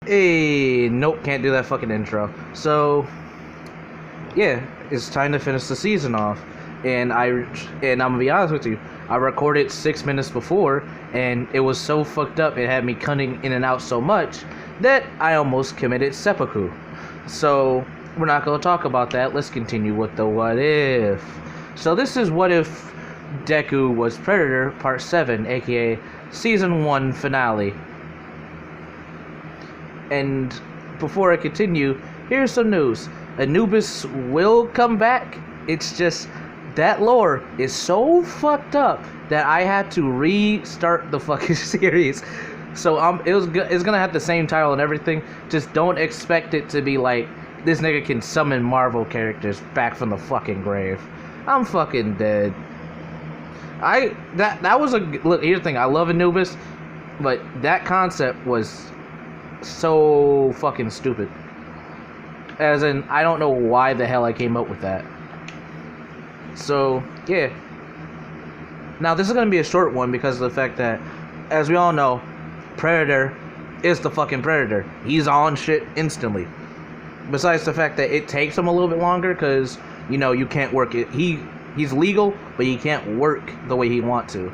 Hey, nope, can't do that fucking intro. So, yeah, it's time to finish the season off. And I'm gonna be honest with you, I recorded 6 minutes before, and it was so fucked up. It had me cutting in and out so much that I almost committed seppuku. So we're not gonna talk about that. Let's continue with the what if. So this is what if Deku was Predator Part 7, aka Season 1 finale. And before I continue, here's some news. Anubis will come back. It's just that lore is so fucked up that I had to restart the fucking series. So it's gonna have the same title and everything. Just don't expect it to be like this nigga can summon Marvel characters back from the fucking grave. I'm fucking dead. That was a look. Here's the thing. I love Anubis, but that concept was so fucking stupid. As in, I don't know why the hell I came up with that. So, yeah. Now, this is going to be a short one because of the fact that, as we all know, Predator is the fucking Predator. He's on shit instantly. Besides the fact that it takes him a little bit longer because, you can't work it. He's legal, but he can't work the way he wants to.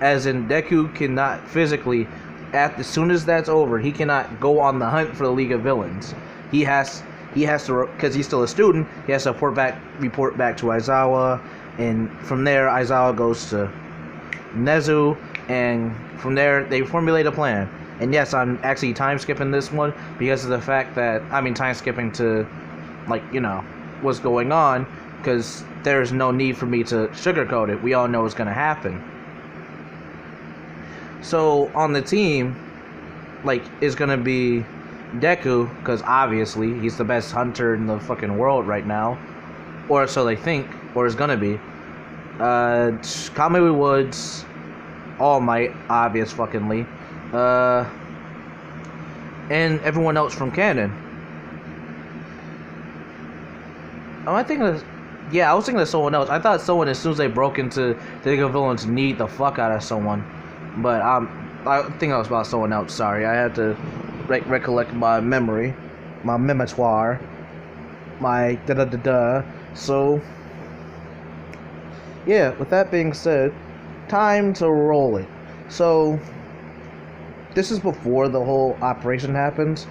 As in, Deku cannot physically, as soon as that's over, he cannot go on the hunt for the League of Villains. He has to, because he's still a student, he has to report back to Aizawa, and from there, Aizawa goes to Nezu, and from there, they formulate a plan. And yes, I'm actually time skipping this one because of the fact that, time skipping to, what's going on, because there's no need for me to sugarcoat it. We all know what's going to happen. So, on the team, is going to be Deku, because obviously he's the best hunter in the fucking world right now. Or so they think, or is going to be. Kamui Woods, All Might, obvious fuckingly. And everyone else from canon. I was thinking of someone else. I thought someone, as soon as they broke into the League of Villains, need the fuck out of someone. But I think I was about someone else. Sorry, I had to recollect my memory, my memoir, my da-da-da-da. So, yeah, with that being said, time to roll it. So, this is before the whole operation happens.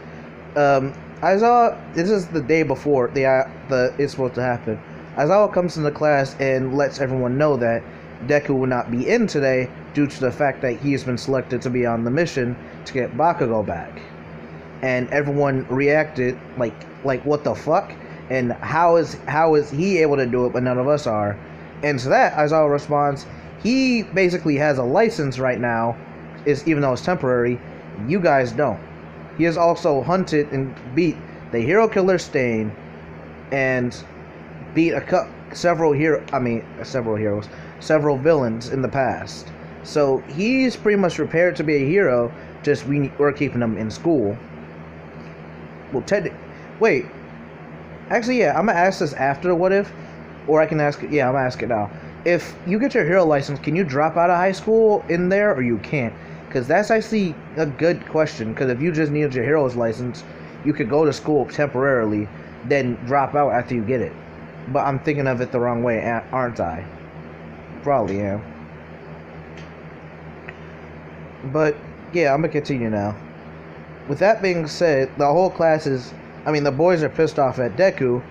This is the day before it's supposed to happen. Aizawa comes into class and lets everyone know that Deku will not be in today due to the fact that he has been selected to be on the mission to get Bakugo back. And everyone reacted like what the fuck? And how is he able to do it but none of us are? And to that, Aizawa responds, he basically has a license right now, even though it's temporary, you guys don't. He has also hunted and beat the hero killer Stain and beat several villains in the past. So he's pretty much prepared to be a hero, just we're keeping him in school. Well, wait. Actually, yeah, I'm gonna ask this after what if, or I can ask it. Yeah, I'm gonna ask it now. If you get your hero license, can you drop out of high school in there, or you can't? Because that's actually a good question. Because if you just needed your hero's license, you could go to school temporarily, then drop out after you get it. But I'm thinking of it the wrong way, aren't I? Probably am. But yeah, I'm gonna continue now. With that being said, the whole class the boys are pissed off at Deku.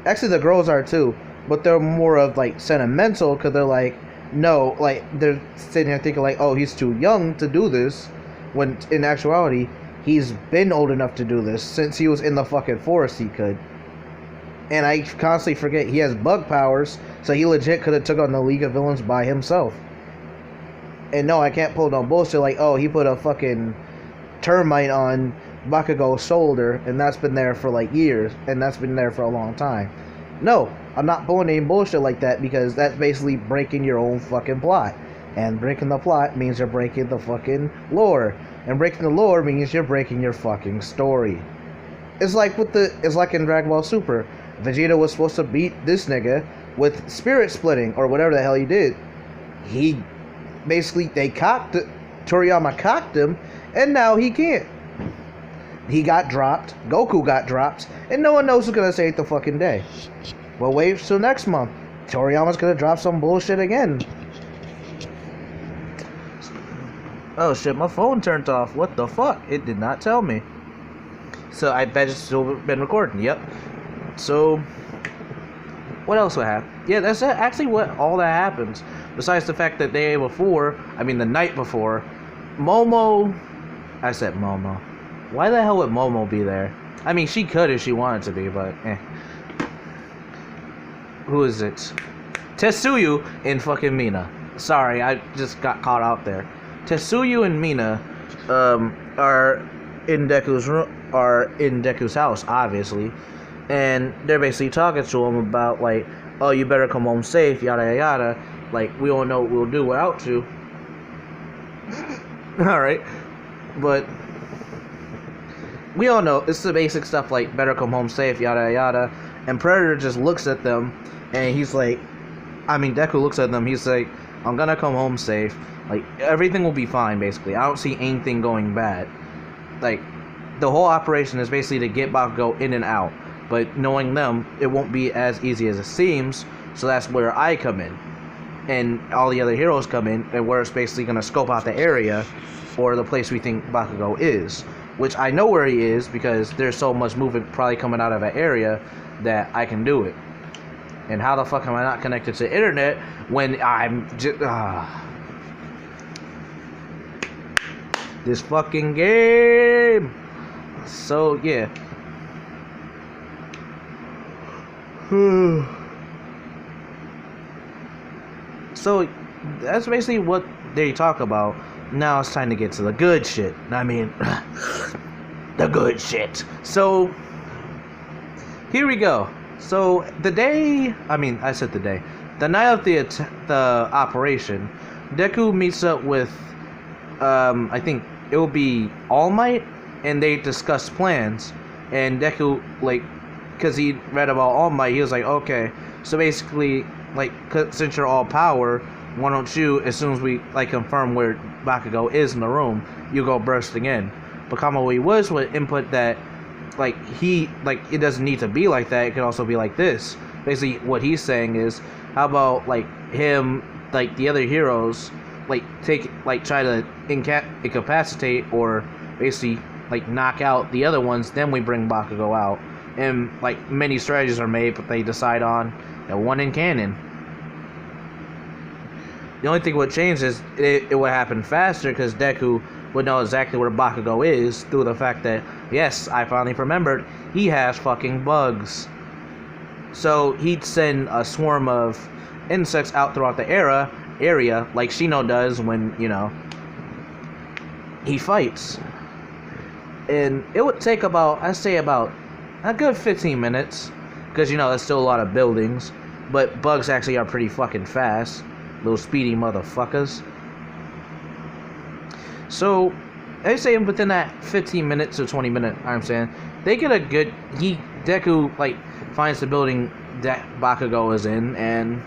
Actually, the girls are too, but they're more of sentimental because they're no, they're sitting here thinking oh, he's too young to do this, when in actuality, he's been old enough to do this since he was in the fucking forest. He could. And I constantly forget he has bug powers, so he legit could have took on the League of Villains by himself. And no, I can't pull no bullshit oh, he put a fucking termite on Bakugo's shoulder, and that's been there for years, and that's been there for a long time. No, I'm not pulling any bullshit like that because that's basically breaking your own fucking plot. And breaking the plot means you're breaking the fucking lore. And breaking the lore means you're breaking your fucking story. It's like in Dragon Ball Super. Vegeta was supposed to beat this nigga with spirit splitting or whatever the hell he did. Toriyama cocked him, and now he can't. He got dropped, Goku got dropped, and no one knows who's gonna save the fucking day. Well, wait till next month. Toriyama's gonna drop some bullshit again. Oh shit, my phone turned off. What the fuck? It did not tell me. So I bet it's still been recording. Yep. So what else would happen? Yeah, that's actually what all that happens. Besides the fact that the night before, Momo. I said Momo. Why the hell would Momo be there? I mean, she could if she wanted to be, but eh. Who is it? Tetsuyu and fucking Mina. Sorry, I just got caught out there. Tetsuyu and Mina are in Deku's house, obviously, and they're basically talking to him about like, oh, you better come home safe, yada yada. Like, we don't know what we'll do without you. All right, but we all know it's the basic stuff like better come home safe, yada yada. And Predator just looks at them, and he's like, Deku looks at them. He's like, I'm gonna come home safe. Like, everything will be fine, basically. I don't see anything going bad. Like, the whole operation is basically to get Bakugo in and out. But knowing them, it won't be as easy as it seems. So that's where I come in. And all the other heroes come in, and we're basically going to scope out the area or the place we think Bakugo is. Which I know where he is because there's so much movement probably coming out of that area that I can do it. And how the fuck am I not connected to the internet when I'm just... this fucking game. So yeah. So that's basically what they talk about. Now it's time to get to the good shit. I mean, the good shit. So here we go. So the night of the operation, Deku meets up with I think it will be All Might, and they discuss plans. And Deku, like, because he read about All Might, he was like, okay, so basically, like, since you're all power, why don't you, as soon as we, like, confirm where Bakugo is in the room, you go bursting in. But Kamui Woods would input that, like, it doesn't need to be like that, it could also be like this. Basically, what he's saying is, how about, like, him, like, the other heroes, like, try to incapacitate or basically, like, knock out the other ones, then we bring Bakugo out. And, like, many strategies are made, but they decide on the one in canon. The only thing would change is it would happen faster because Deku would know exactly where Bakugo is through the fact that, yes, I finally remembered, he has fucking bugs. So he'd send a swarm of insects out throughout the area like Shino does when, you know, he fights. And it would take about, I'd say about a good 15 minutes, because, you know, there's still a lot of buildings, but bugs actually are pretty fucking fast, little speedy motherfuckers. So I say within that 15 minutes or 20 minute, I'm saying, they get a good, Deku, like, finds the building that Bakugo is in, and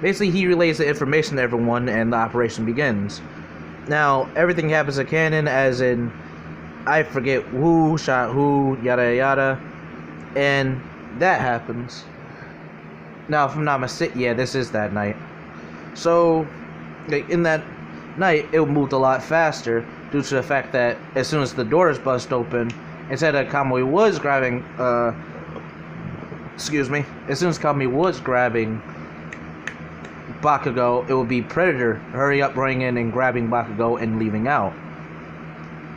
basically he relays the information to everyone, and the operation begins. Now, everything happens in canon, as in, I forget who shot who, yada yada, and that happens. Now, if I'm not mistaken, yeah, this is that night. So, like, in that night, it moved a lot faster due to the fact that as soon as the doors bust open, instead of Kamui Woods grabbing, as soon as Kamui Woods grabbing Bakugo, it would be Predator hurry up, running in and grabbing Bakugo and leaving out.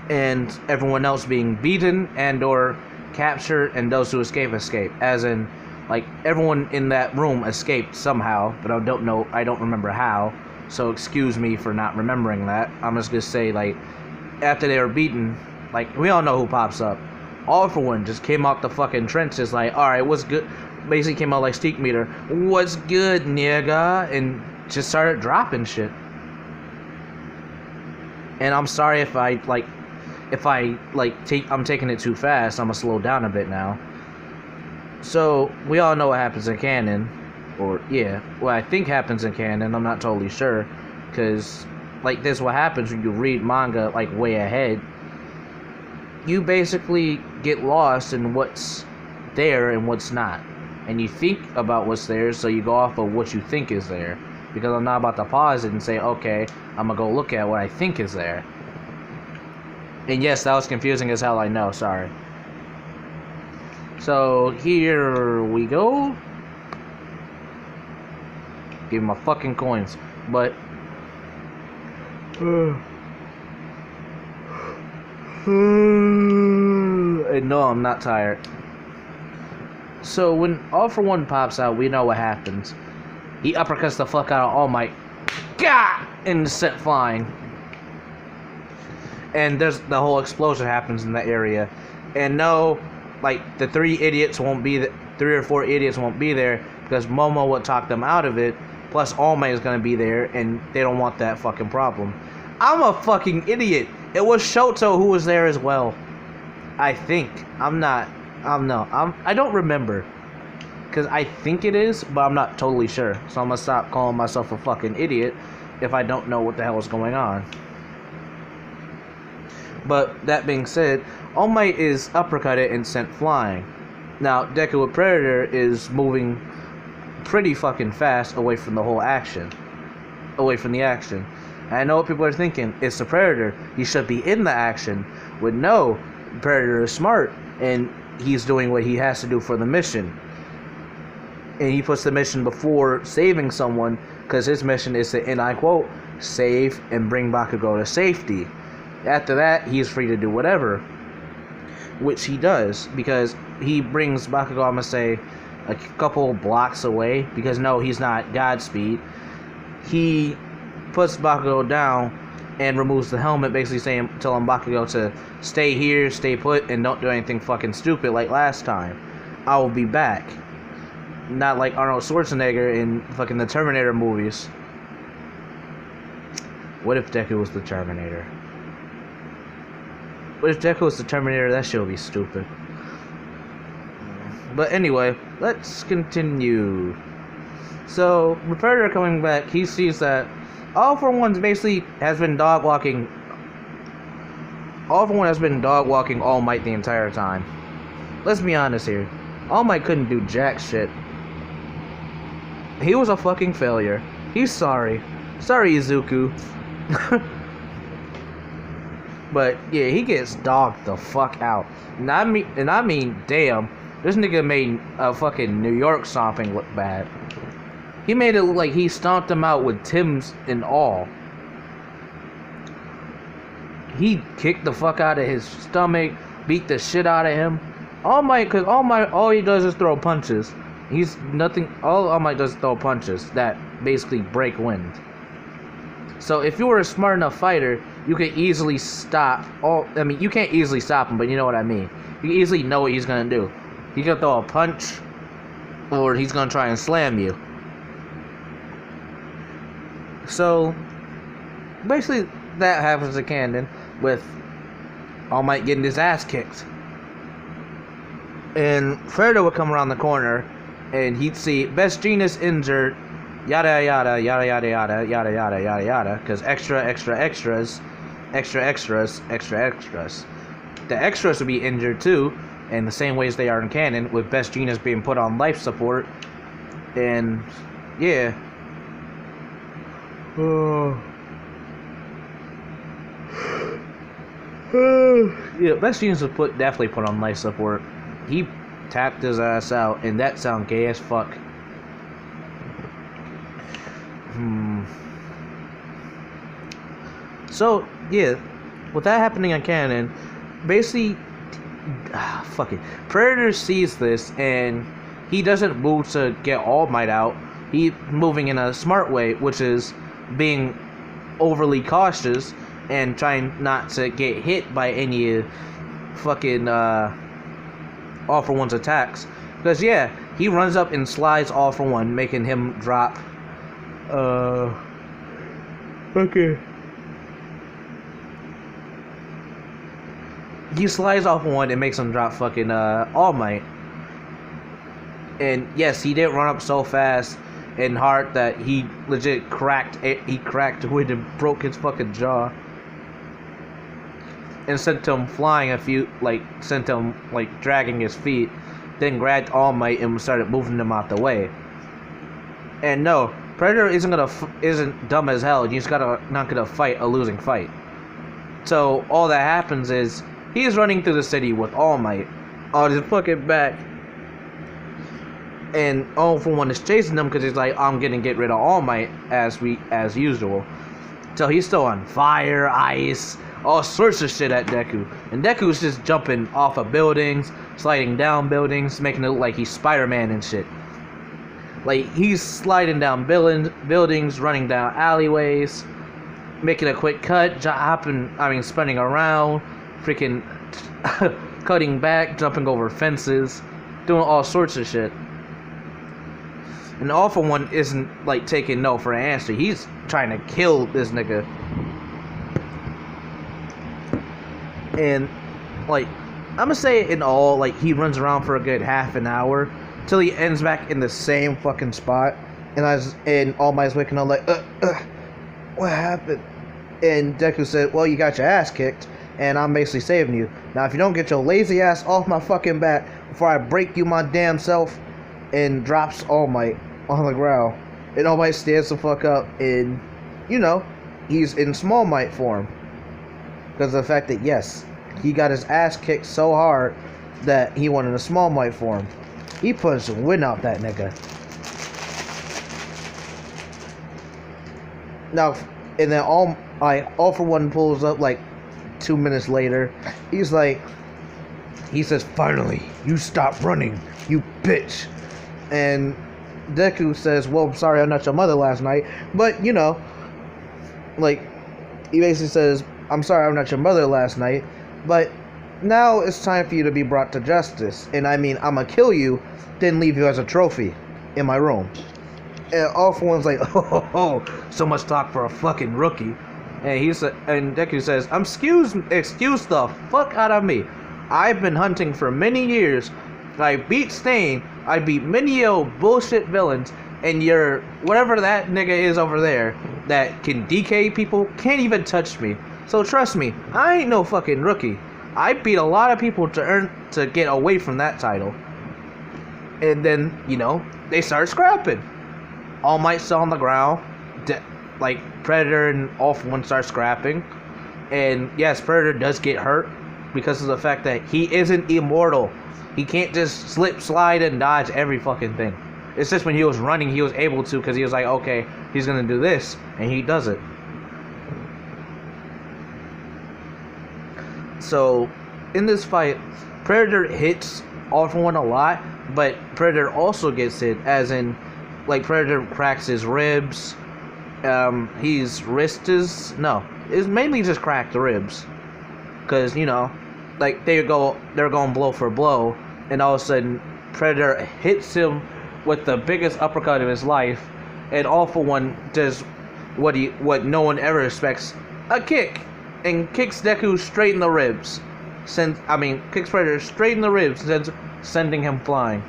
And everyone else being beaten and or captured, and those who escape. As in, like, everyone in that room escaped somehow, but I don't remember how. So excuse me for not remembering that. I'm just gonna say, like, after they were beaten, like, we all know who pops up. All for One just came out the fucking trenches like, alright, what's good? Basically came out like Steak Meter. What's good, nigga? And just started dropping shit. And I'm sorry if I'm taking it too fast. I'm gonna slow down a bit now. So, we all know what happens in canon. Or, yeah, what I think happens in canon. I'm not totally sure. Because, like, this is what happens when you read manga, like, way ahead. you basically get lost in what's there and what's not. And you think about what's there, so you go off of what you think is there. Because I'm not about to pause it and say, okay, I'm gonna go look at what I think is there. And yes, that was confusing as hell, I know, sorry. So, here we go. Give me my fucking coins. But... and no, I'm not tired. So, when All For One pops out, we know what happens. He uppercuts the fuck out of All Might. Gah! And sent flying. And there's the whole explosion happens in that area. And no, like, the 3 or 4 idiots won't be there because Momo would talk them out of it. Plus, All Might is gonna be there, and they don't want that fucking problem. I'm a fucking idiot. It was Shoto who was there as well. I think. I don't remember. Because I think it is, but I'm not totally sure. So I'm gonna stop calling myself a fucking idiot if I don't know what the hell is going on. But that being said, All Might is uppercutted and sent flying. Now, Deku with Predator is moving pretty fucking fast away from the whole action. Away from the action. And I know what people are thinking. It's the Predator. He should be in the action. But no, Predator is smart. And he's doing what he has to do for the mission. And he puts the mission before saving someone. Because his mission is to, and I quote, save and bring Bakugo to safety. After that, he's free to do whatever. Which he does. Because he brings Bakugo, I'm going to say, a couple blocks away. Because no, he's not Godspeed. He puts Bakugo down and removes the helmet, basically telling Bakugo to stay here, stay put, and don't do anything fucking stupid like last time. I will be back. Not like Arnold Schwarzenegger in fucking the Terminator movies. What if Deku was the Terminator? What if Deku was the Terminator? That shit would be stupid. But anyway, let's continue. So, with Predator coming back, he sees that All For One basically has been dog walking. All For One has been dog walking All Might the entire time. Let's be honest here. All Might couldn't do jack shit. He was a fucking failure. He's sorry. Sorry, Izuku. But yeah, he gets dogged the fuck out. And I mean, damn, this nigga made a fucking New York stomping look bad. He made it look like he stomped him out with Tim's and all. He kicked the fuck out of his stomach, beat the shit out of him. All Might, cause all he does is throw punches. He's nothing. All Might does is throw punches that basically break wind. So if you were a smart enough fighter, you could easily stop. You can't easily stop him, but you know what I mean. You easily know what he's gonna do. He's gonna throw a punch, or he's gonna try and slam you. So basically, that happens to Candon with All Might getting his ass kicked. And Fredo would come around the corner, and he'd see Best Genius injured, yada yada yada yada yada yada yada yada yada, because extra extras. The extras would be injured too, in the same ways they are in canon, with Best Genius being put on life support. And yeah. Yeah, Best Genius was definitely put on life support. He tapped his ass out, and that sound gay as fuck. So, yeah, with that happening on canon, basically, fuck it. Predator sees this, and he doesn't move to get All Might out. He's moving in a smart way, which is being overly cautious and trying not to get hit by any fucking All For One's attacks. Because yeah, he runs up and slides All For One, making him drop okay. He slides off one and makes him drop fucking All Might. And yes, he did run up so fast and hard that he legit cracked it. He cracked wood and broke his fucking jaw. and sent him flying sent him dragging his feet, then grabbed All Might and started moving him out the way. And no, Predator isn't dumb as hell. You just not gonna fight a losing fight. So all that happens is he's running through the city with All Might on his fucking back, and All for One is chasing him because he's like, I'm gonna get rid of All Might as usual. So he's still on fire, ice, all sorts of shit at Deku, and Deku's just jumping off of buildings, sliding down buildings, making it look like he's Spider-Man and shit. Like, he's sliding down buildings, running down alleyways, making a quick cut, spinning around, freaking cutting back, jumping over fences, doing all sorts of shit. And All for One isn't taking no for an answer. He's trying to kill this nigga. And I'm gonna say in all, he runs around for a good half an hour till he ends back in the same fucking spot. And All Might's waking up what happened? And Deku said, well, you got your ass kicked, and I'm basically saving you. Now, if you don't get your lazy ass off my fucking back before I break you my damn self, and drops All Might on the ground. And All Might stands the fuck up, and, he's in Small Might form. Because of the fact that, yes, he got his ass kicked so hard that he went in a Small Might form. He punched the wind out that nigga. Now, and then All for One pulls up 2 minutes later. He says, finally, you stop running, you bitch. And Deku says, well, I'm sorry I'm not your mother last night. But, he basically says, I'm sorry I'm not your mother last night, but now it's time for you to be brought to justice. And I'm gonna kill you, then leave you as a trophy in my room. And All for One's like, oh, so much talk for a fucking rookie. And Deku says, excuse the fuck out of me. I've been hunting for many years. I beat Stain, I beat many bullshit villains, and your whatever that nigga is over there that can DK people can't even touch me. So trust me, I ain't no fucking rookie. I beat a lot of people to get away from that title. And then, they start scrapping. All Might's still on the ground. Predator and All for One start scrapping. And yes, Predator does get hurt because of the fact that he isn't immortal. He can't just slip, slide, and dodge every fucking thing. It's just when he was running, he was able to because he was like, okay, he's gonna do this, and he does it. So, in this fight, Predator hits All for One a lot, but Predator also gets hit, as in, Predator cracks his ribs. It's mainly just cracked ribs, because they're going blow for blow, and all of a sudden Predator hits him with the biggest uppercut of his life, and All for One does what no one ever expects, a kick, and kicks Deku straight in the ribs. Kicks Predator straight in the ribs, sending him flying.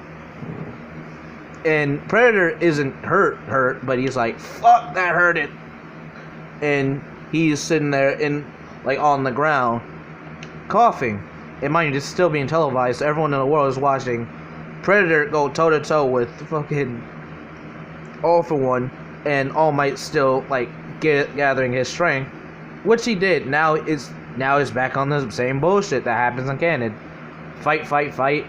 And Predator isn't hurt, but he's like, fuck, that hurted. And he's sitting there on the ground, coughing. And mind you, this is still being televised, so everyone in the world is watching Predator go toe to toe with fucking All for One, and All Might still gathering his strength, which he did. Now is back on the same bullshit that happens in canon. Fight.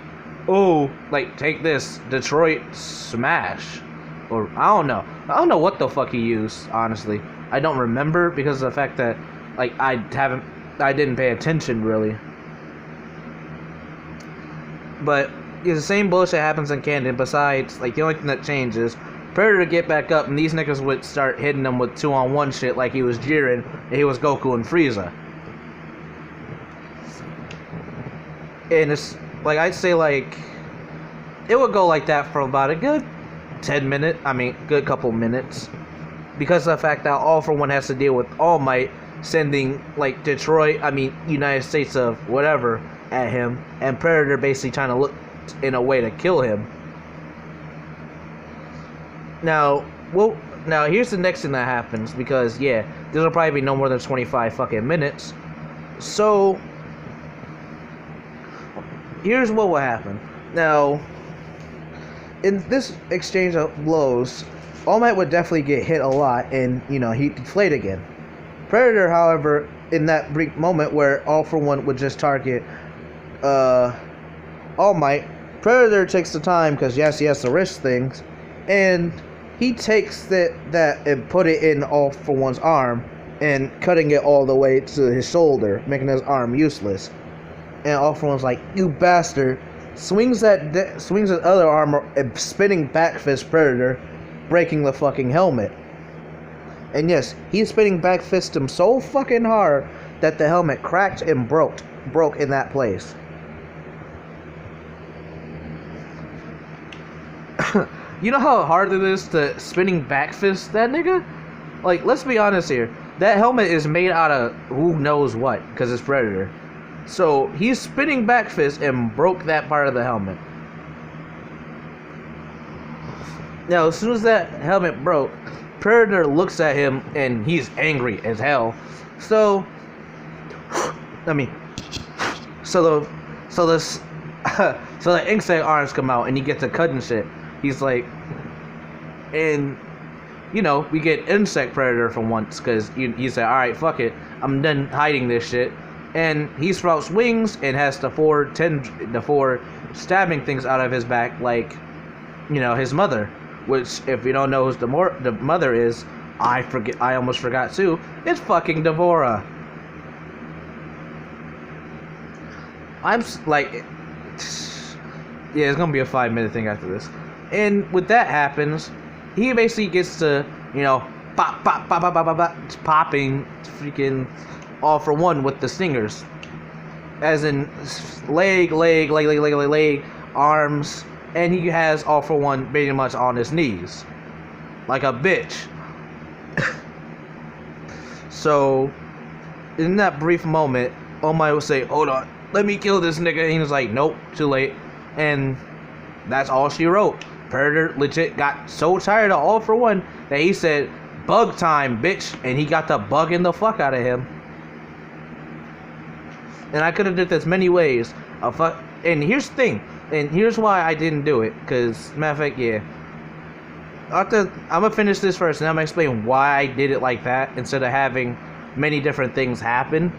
Oh, take this, Detroit smash, or I don't know what the fuck he used. Honestly, I don't remember because of the fact that I didn't pay attention really. But it's the same bullshit happens in canon. Besides, the only thing that changes, Predator get back up, and these niggas would start hitting him with 2-on-1 shit like he was Jiren and he was Goku and Frieza. And it's I'd say it would go like that for about a good 10 minutes. Good couple minutes, because of the fact that All for One has to deal with All Might sending Detroit, United States of whatever at him, and Predator basically trying to look in a way to kill him. Now here's the next thing that happens, because this will probably be no more than 25 fucking minutes. So here's what will happen. Now, in this exchange of blows, All Might would definitely get hit a lot, and he'd deflate again. Predator, however, in that brief moment where All For One would just target All Might, Predator takes the time, because yes, he has to risk things, and he takes that and put it in All For One's arm, and cutting it all the way to his shoulder, making his arm useless. And All For One's like, "You bastard!" Swings his other arm and spinning back fist Predator, breaking the fucking helmet. And yes, he spinning back fist him so fucking hard that the helmet cracked and broke in that place. You know how hard it is to spinning back fist that nigga? Like, let's be honest here. That helmet is made out of who knows what, because it's Predator. So, he's spinning back fist and broke that part of the helmet. Now, as soon as that helmet broke, Predator looks at him and he's angry as hell. So the insect arms come out and he gets a cut and shit. He's like, and we get insect Predator for once, because he said, "Alright, fuck it, I'm done hiding this shit." And he sprouts wings and has the four stabbing things out of his back, like his mother. Which, if you don't know who the mother is, I almost forgot too. It's fucking Devora. I'm like, yeah, it's gonna be a 5-minute thing after this. And when that happens, he basically gets to, pop, popping freaking All For One with the stingers. As in leg, arms, and he has All For One pretty much on his knees. Like a bitch. So, in that brief moment, All Might will say, "Hold on, let me kill this nigga." And he was like, "Nope, too late." And that's all she wrote. Predator legit got so tired of All For One that he said, "Bug time, bitch," and he got the bugging the fuck out of him. And I could have did this many ways. And here's the thing, and here's why I didn't do it. Cause matter of fact, yeah, I'm gonna finish this first, and I'm gonna explain why I did it like that instead of having many different things happen.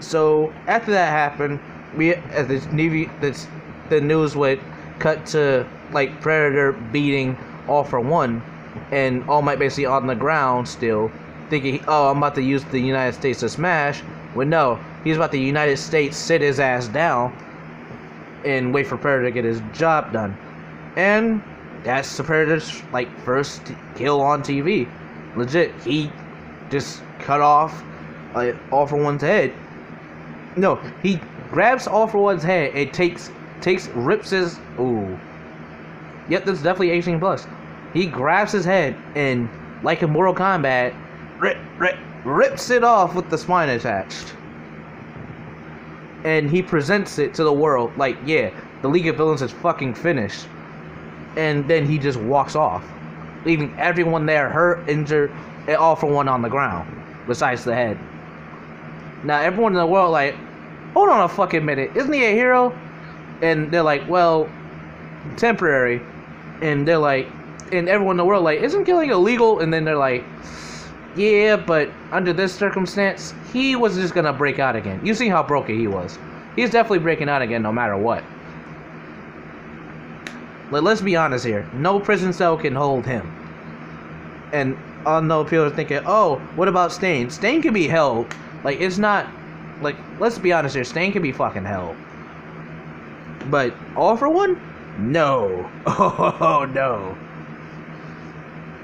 So after that happened, the news would cut to like Predator beating All For One, and All Might basically on the ground still, thinking, "Oh, I'm about to use the United States to smash." Well, no, he's about the United States sit his ass down and wait for Predator to get his job done. And that's the Predator's like first kill on TV. Legit, he just cut off All For One's head. No, he grabs All For One's head and rips his... Ooh. Yep, that's definitely 18 plus. He grabs his head and, like in Mortal Kombat, rips it off with the spine attached. And he presents it to the world like, yeah, the League of Villains is fucking finished. And then he just walks off, leaving everyone there hurt, injured, and All For One on the ground, besides the head. Now everyone in the world like, hold on a fucking minute, isn't he a hero? And they're like, well, temporary. And they're like, and everyone in the world like, isn't killing illegal? And then they're like, yeah, but under this circumstance, he was just gonna break out again. You see how broken he was. He's definitely breaking out again no matter what. Let's be honest here. No prison cell can hold him. And I know people are thinking, oh, what about Stain? Stain can be held. Like, it's not... Like, let's be honest here. Stain can be fucking held. But All For One? No. Oh, no.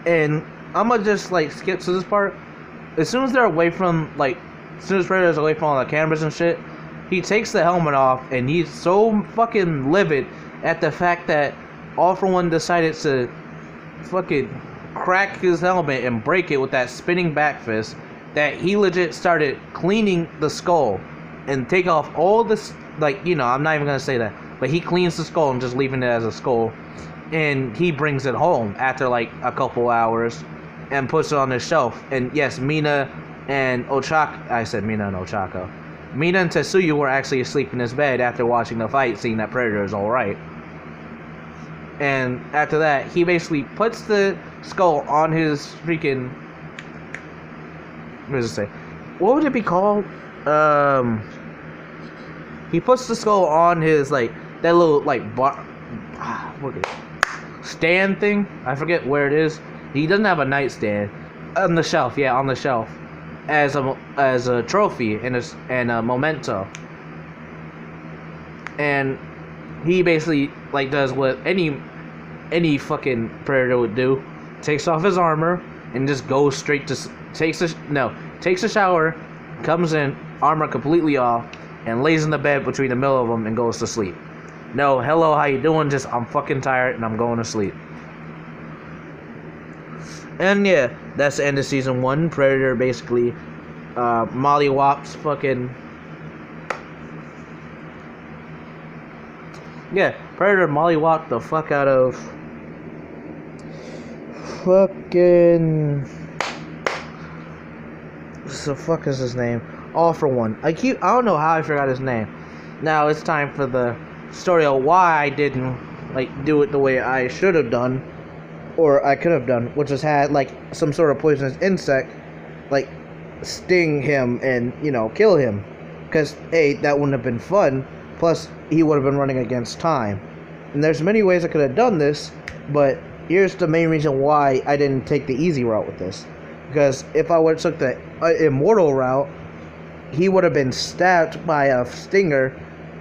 And I'm gonna just, like, skip to this part. As soon as they're away from, like... As soon as Predator's away from all the cameras and shit, he takes the helmet off, and he's so fucking livid at the fact that All For One decided to fucking crack his helmet and break it with that spinning back fist that he legit started cleaning the skull and take off all this, like, you know, I'm not even gonna say that, but he cleans the skull and just leaving it as a skull, and he brings it home after like a couple hours and puts it on the shelf. And yes, Mina and Ochako, I said Mina and Ochako, Mina and Tetsuya were actually asleep in his bed after watching the fight, seeing that Predator is alright. And after that, he basically puts the skull on his freaking... What does it say? What would it be called? He puts the skull on his, like, that little, like, bar... What is it? Stand thing? I forget where it is. He doesn't have a nightstand. On the shelf, yeah, on the shelf. As a trophy and a memento. And he basically, like, does what any fucking Predator would do. Takes off his armor and just goes straight to... Takes a shower, comes in, armor completely off, and lays in the bed between the middle of them and goes to sleep. No, hello, how you doing? Just, I'm fucking tired and I'm going to sleep. And yeah, that's the end of season 1. Predator basically mollywops fucking... Yeah, Predator mollywopped the fuck out of... Fucking... What the fuck is his name? All for One. I don't know how I forgot his name. Now it's time for the story of why I didn't, like, do it the way I should have done. Or I could have done, which was had, like, some sort of poisonous insect, like, sting him and, you know, kill him. Because, A, that wouldn't have been fun, plus he would have been running against time. And there's many ways I could have done this, but here's the main reason why I didn't take the easy route with this. Because if I would have took the immortal route, he would have been stabbed by a stinger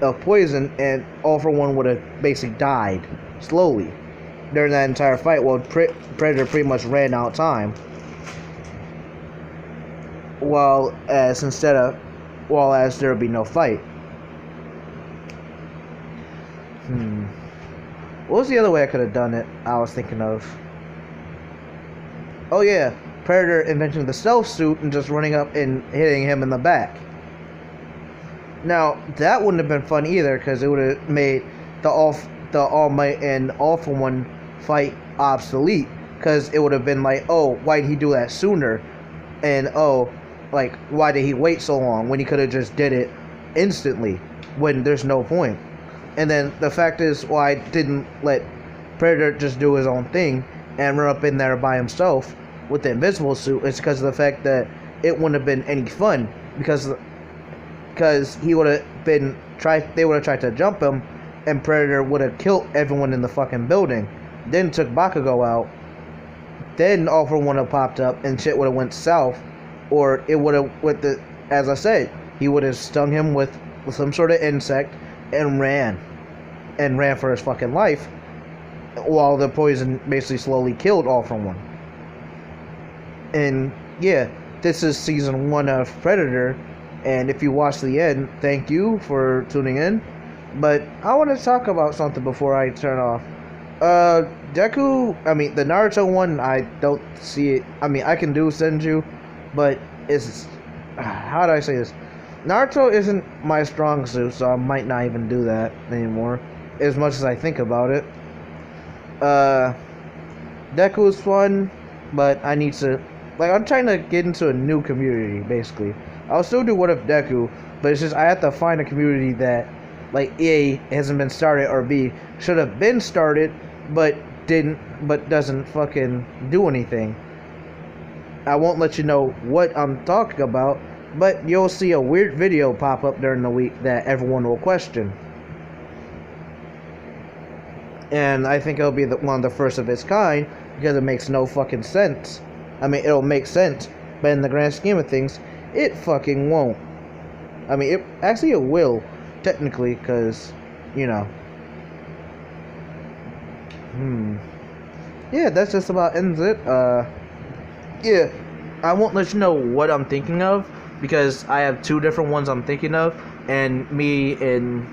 of poison, and All for One would have basically died slowly during that entire fight, while Predator pretty much ran out of time. While as there would be no fight. What was the other way I could have done it? I was thinking of. Oh yeah, Predator inventing the stealth suit and just running up and hitting him in the back. Now that wouldn't have been fun either, because it would have made the All Might and All for One fight obsolete, because it would have been like, oh, why did he do that sooner? And oh, like, why did he wait so long when he could have just did it instantly when there's no point? And then the fact is, why I didn't let Predator just do his own thing and run up in there by himself with the invisible suit is because of the fact that it wouldn't have been any fun, because he would have been they would have tried to jump him, and Predator would have killed everyone in the fucking building. Then took Bakugo out. Then All for One would have popped up and shit would have went south, or it would have as I said, he would have stung him with some sort of insect and ran for his fucking life, while the poison basically slowly killed All for One. And yeah, this is season 1 of Predator, and if you watch the end, thank you for tuning in. But I want to talk about something before I turn off. Deku, the Naruto one, I don't see it. I can do Senju, but it's, how do I say this? Naruto isn't my strong suit, so I might not even do that anymore, as much as I think about it. Deku is fun, but I need to, I'm trying to get into a new community, basically. I'll still do What If Deku, but it's just I have to find a community that, A, hasn't been started, or B, should have been started, but doesn't fucking do anything. I won't let you know what I'm talking about, but you'll see a weird video pop up during the week that everyone will question. And I think it'll be one of the first of its kind, because it makes no fucking sense. It'll make sense, but in the grand scheme of things, it fucking won't. It will, technically, because, Yeah, that's just about ends it. Yeah, I won't let you know what I'm thinking of, because I have 2 different ones I'm thinking of, and me and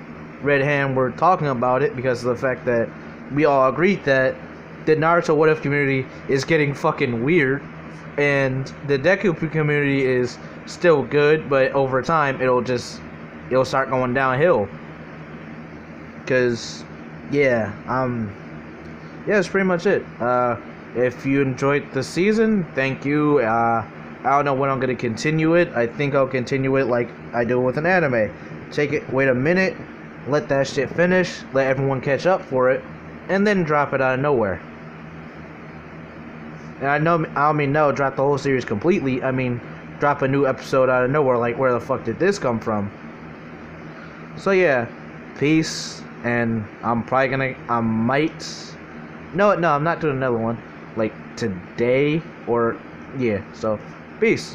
Red Hand were talking about it because of the fact that we all agreed that the Naruto What If community is getting fucking weird, and the Deku community is still good, but over time it'll start going downhill. Cause that's pretty much it. If you enjoyed the season, thank you. I don't know when I'm gonna continue it. I think I'll continue it like I do with an anime. Wait a minute, let that shit finish, let everyone catch up for it, and then drop it out of nowhere. And I don't mean drop the whole series completely. I mean, drop a new episode out of nowhere. Like, where the fuck did this come from? So yeah, peace. And I'm probably gonna, no, I'm not doing another one. Like, today, or, yeah, so, peace.